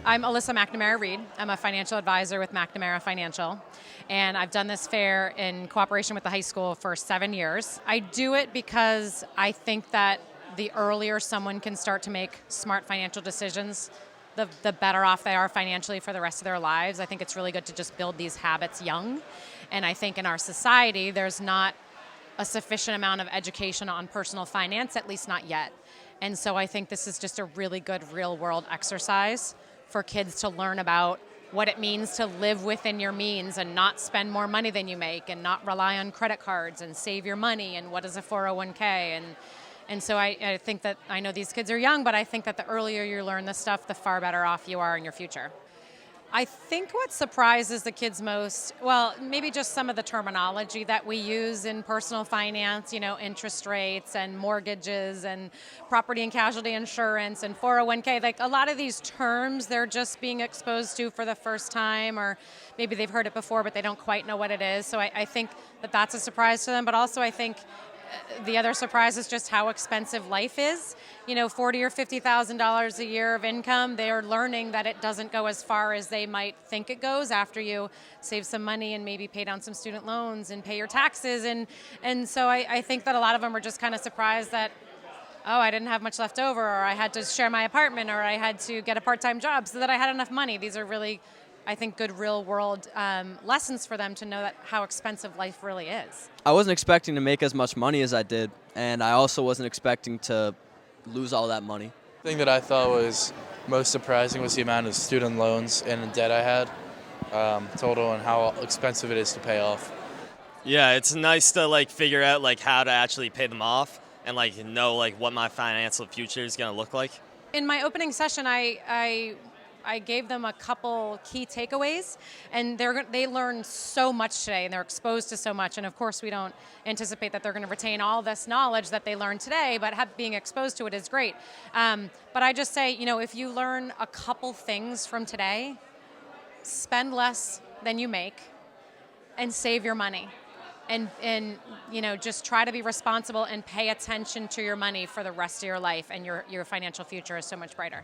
I'm Alyssa McNamara Reed. I'm a financial advisor with McNamara Financial, and I've done this fair in cooperation with the high school for 7 years. I do it because I think that the earlier someone can start to make smart financial decisions, the better off they are financially for the rest of their lives. I think it's really good to just build these habits young, and I think in our society there's not a sufficient amount of education on personal finance, at least not yet. And so I think this is just a really good real-world exercise for kids to learn about what it means to live within your means and not spend more money than you make and not rely on credit cards and save your money and what is a 401k. And so I think that, I know these kids are young, but I think that the earlier you learn this stuff, the far better off you are in your future. I think what surprises the kids most, well, maybe just some of the terminology that we use in personal finance, interest rates and mortgages and property and casualty insurance and 401k. Like a lot of these terms, they're just being exposed to for the first time, or maybe they've heard it before, but they don't quite know what it is. So I think that that's a surprise to them. But also I think the other surprise is just how expensive life is. $40,000 or $50,000 a year of income, they're learning that it doesn't go as far as they might think it goes after you save some money and maybe pay down some student loans and pay your taxes. And so I think that a lot of them are just kind of surprised that, oh, I didn't have much left over, or I had to share my apartment, or I had to get a part-time job so that I had enough money. These are really, I think, good real-world lessons for them to know that how expensive life really is. I wasn't expecting to make as much money as I did, and I also wasn't expecting to lose all that money. The thing that I thought was most surprising was the amount of student loans and debt I had total, and how expensive it is to pay off. Yeah, it's nice to figure out how to actually pay them off and know what my financial future is going to look like. In my opening session, I gave them a couple key takeaways, and they learn so much today, and they're exposed to so much. And of course, we don't anticipate that they're going to retain all this knowledge that they learned today, but being exposed to it is great. But I just say, if you learn a couple things from today, spend less than you make and save your money. And just try to be responsible and pay attention to your money for the rest of your life, and your financial future is so much brighter.